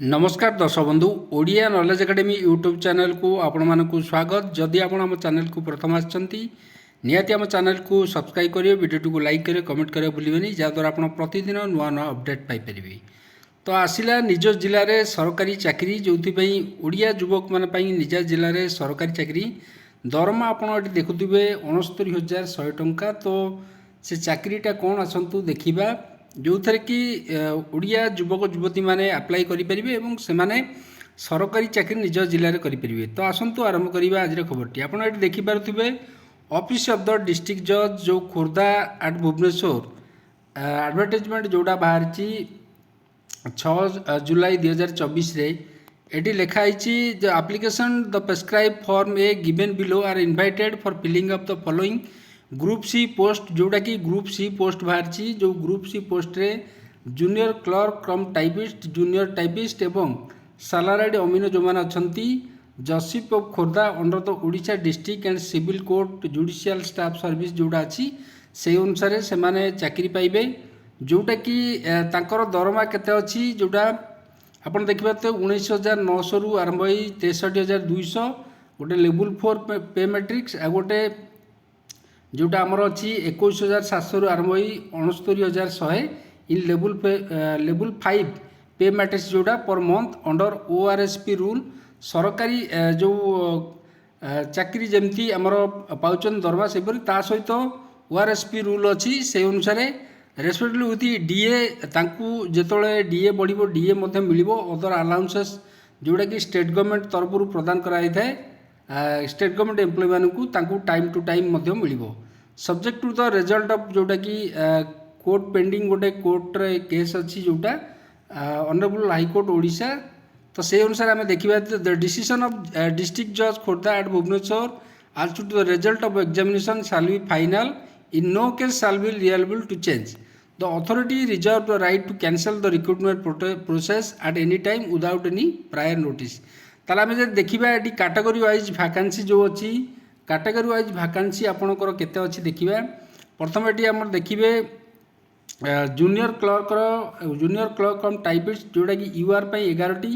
नमस्कार दर्शक बंधु Odia knowledge academy YouTube channel को आपण मानक स्वागत। जदि आपण आम चैनल को प्रथम आछंती निहाती आम चैनल को सब्सक्राइब करेंगे, वीडियो को लाइक करेंगे, कमेंट करेंगे भूलिबेनी, जहाँद्वारा आप प्रतिदिन नुआ नुआ अपडेट पाइपर। तो आसला निज जिले में सरकारी चाकरी जो ओडिया युवक मान निज जिले में सरकारी चाकरी दरमा आपड़ देखुवे 69,100 टंका। तो से चाकरीटा कौन आसतु देखा जो थे कि ओडिया युवक युवती मैंने आप्लाय करेंगे और से सरकारी चाकरी निज जिले में करेंगे। तो आसतु आरंभ करवा आज खबरटी। आपड़ ये देखिपे ऑफिस ऑफ द डिस्ट्रिक्ट जज जो खोर्धा एट भुवनेश्वर एडवर्टाइजमेंट जोड़ा बाहर 6 जुलाई 2024 एटी लिखाई the application the prescribe form a given below are invited for filling up the following group C post जोड़ा कि ग्रुप सी पोस्ट बाहर जो ग्रुप सी पोस्ट रे junior clerk cum typist junior typist एवं सालाराइड अमीन जो मैंने अच्छा जसीप of Khordha under the Odisha district and civil court judicial staff service जोड़ा अच्छी से अनुसार से माने चाकरी पाइबे जोटा कि तांकर दरमा केते अच्छी जोटा आपन देखिबा तो 19,900 रु आरंभ होई 63,200 गोटे लेवल 4 पे मैट्रिक्स आ गोटे जोटा आमर अच्छी 21,700 रु आरंभ होई 69,100 इन लेवल 5 पे मैट्रिक्स जोड़ा per month under ORSP rule सरकारी जो चाकरी जमती आमर पाउचन दरमा से सहित ORSP रूल अच्छी से अनुसार रेस्पेक्टिवली विथ डीए तांकू जेतोले डीए बढ़िबो डीए मध्य मिलिबो अदर अलाउंसेस जोड़ा कि स्टेट गवर्नमेंट तरफ प्रदान कराई थाए स्टेट गवर्नमेंट एम्प्लॉय मानकू तांकू टाइम टू टाइम मध्य मिलिबो subject to the result of जोड़ा कि कोर्ट पेंडिंग गोटे कोर्ट रे केस अच्छी जोटा ऑनरेबल हाई कोर्ट ओडिशा। तो से अनुसार आम देखा द डिसीजन ऑफ डिस्ट्रिक्ट जज खोर्धा एट भुवनेश्वर आज to the result of examination shall be final in no case shall be liable to change. The authority reserve the right to cancel the recruitment process at any time without any prior notice. ताला में जब देखिबा eighty category wise vacancy जो अच्छी category wise vacancy आपनकर केते अच्छी देखिबा। प्रथम एटी हमर देखिबे जूनियर क्लर्क कम टाइपिस्ट जोड़ा कि यूआर पई 11टी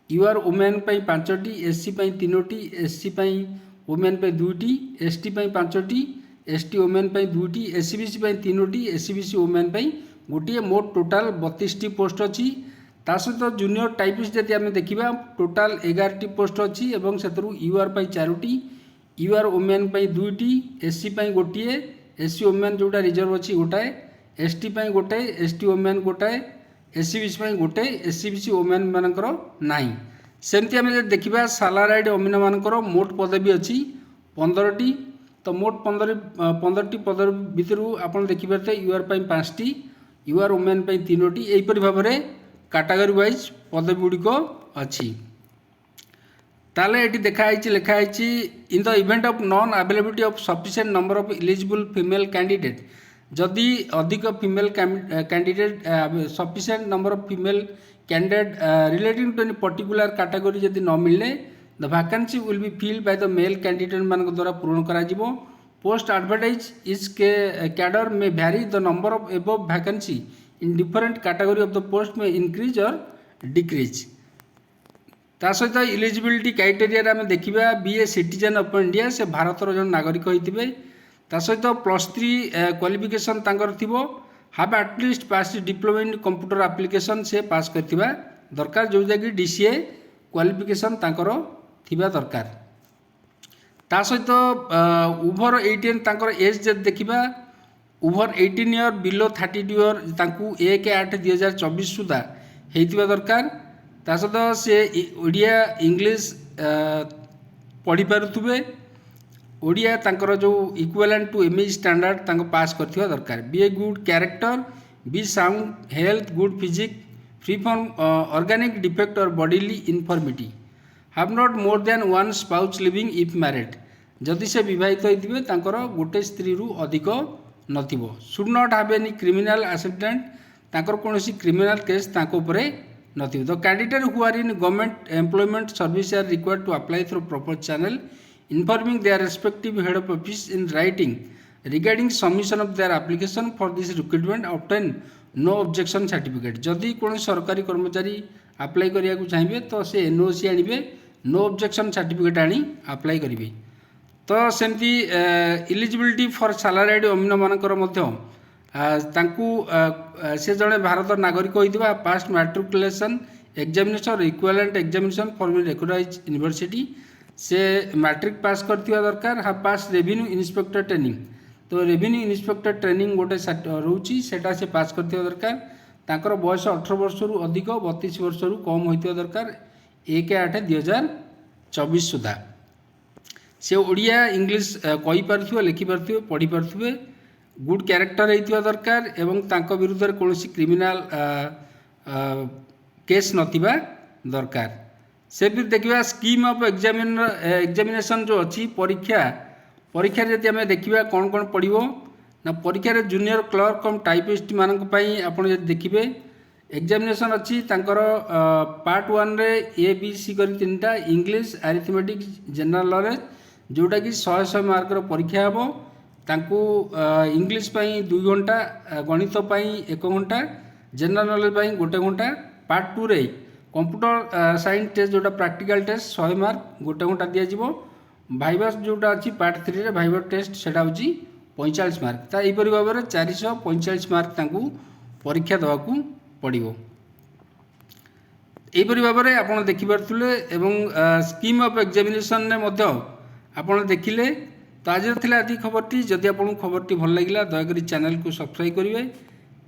यूआर वुमेन पई 5टी एससी पई 3टी एससी पई वुमेन पई 2टी एसटी पई 5टी एसटी वुमेन पई 2टी एससीबीसी पई 3टी एससीबीसी वुमेन पई गोटे मोट टोटाल 32टी पोस्ट अच्छी। ता सहित जूनियर टाइपिस्ट जब आम देखा टोटाल 11टी पोस्ट अच्छी और से यूआर पई 4टी यूआर वुमेन पई 2टी एससी पई गोटे एससी वुमेन जोटा रिजर्व अच्छी गोटाए एसटी पई गोटे एसटी वुमेन गोटाए एससीबीसी पई गोटे एससीबीसी वुमेन मानकर नाही। सेमती आम देखा सालाराइड अमीन मानकर मोट पदवी अच्छी 15टी। तो मोट 15टी पद भितर आप देखिपारे यूआर पई 5टी यूआर वुमेन पई 3टी यहीपरि भाव में कैटेगरी वाइज पदवी गुड़िक अच्छी। ताले एटी देखाई लिखाई in the event of non availability of sufficient number of eligible female candidate जदि अधिक female candidate sufficient number of female candidate relating to any particular category जदि न मिले the vacancy will be filled by the male candidate मान द्वारा पूरण करा जिवो। Post advertise is cadre may vary the number of above vacancy in different category of the post may increase और decrease. ता सहित एलिजिबिलिटी क्राइटेरिया आम देखा बीए सिटीजन ऑफ इंडिया से भारतर जन नागरिक होइतिबे ता सहित +3 क्वालिफिकेशन तांकर थिबो have at least pass diploma in computer application से पास करथिबा दरकार जो कि डीसीए क्वालिफिकेशन तांकर थिबा दरकार। ता सहित ओवर 18 तांकर एज जब देखा ओवर 18 ईयर बिलो 32 ईयर तांकू 1/8/2024 सुधा हेतिबा दरकार। ता सहित से ओडिया इंग्लिश पढ़ी पारुथुबे ओडिया तांकर जो इक्विवेलेंट टू एमई स्टैंडर्ड तांको पास करथिबा दरकार। Be a good character be sound health good physique free from organic defect or bodily infirmity have not more than one spouse living if married जदि से विवाहित होइतिबे तांकर गोटे स्त्री रु अधिक नथिबो। Should not have any criminal antecedent तांकर कोनोसी क्रिमिनल केस तांको उपरे नथिबो। The candidate who are in government employment service are required to apply through proper channel informing their respective head of office in writing regarding submission of their application for this recruitment obtain no objection certificate जदि कौन सरकारी कर्मचारी apply करिया को चाहिए तो से NOC आनिबे no objection certificate आनी आप्लाय करिवे। तो सेमती इलिजिबिलिटी फॉर सैलरीड ओमेन मानकर मध्य तांकू से जड़े भारत नागरिक होइतिबा passed matriculation examination equivalent examination for recognised university से मैट्रिक पास करथिबा दरकार हा पास रेवेन्यू इंस्पेक्टर ट्रेनिंग। तो रेवेन्यू इंस्पेक्टर ट्रेनिंग गोटे रोची सेटा से पास करथिबा दरकार। तांकर बयस 18 वर्ष रु अधिक 32 वर्ष रु कम होइतिबा दरकार 1/8/2024 सुधा। से ओडिया इंग्लिश कहि पारथिबे लिखि पारथिबे पढ़ी पारथिबे गुड कैरेक्टर होइतिबा दरकार एवं तांको विरुद्ध रे कोनोसी क्रिमिनल केस नथिबा दरकार। से फिर देखिबा स्कीम ऑफ एग्जामिनेशन जो अच्छी परीक्षा जदि आम देखा कौन कौन पड़ो ना परीक्षा जूनियर क्लर्क कम टाइपिस्ट मानक पई आपण जदि देखिबे एग्जामिनेशन अच्छी तांकर पार्ट 1 रे ए बी सी करी तीनटा इंग्लिश अरिथमेटिक जनरल नॉलेज जोटा कि 100 मार्क रो परीक्षा हेबो। तांकू इंग्लिश पई 2 घंटा गणित पई 1 घंटा जनरल नॉलेज पई 1 घंटा। पार्ट 2 रे कंप्यूटर साइंस टेस्ट जोटा प्रैक्टिकल टेस्ट 100 मार्क 1 घंटा दिया जिवो। भाइवा जोटा अच्छी पार्ट 3 रे भाइवा टेस्ट सेटा होची 45 मार्क। ता एपरि भाव में 445 मार्क तांकू परीक्षा देवाकू पड़ो। एपरि भाव में आपण देखि पारथुले एवं स्कीम ऑफ एग्जामिनेशन ने मध्य आपण देखिले। तो आज थिला आदि खबरटी जदि आपन खबरटी भल लागिला दयाकरी चैनल को सब्सक्राइब करिवे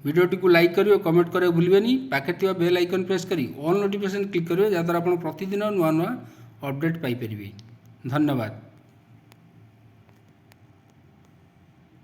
वीडियोटी को लाइक करिवे कमेंट करिवे भूलिबेनी पाखे थिबा बेल आइकन प्रेस करी ऑल नोटिफिकेशन क्लिक करिवे जहाँद्वारा आपन प्रतिदिन नुआ नुआ अपडेट पाई परिबे। धन्यवाद।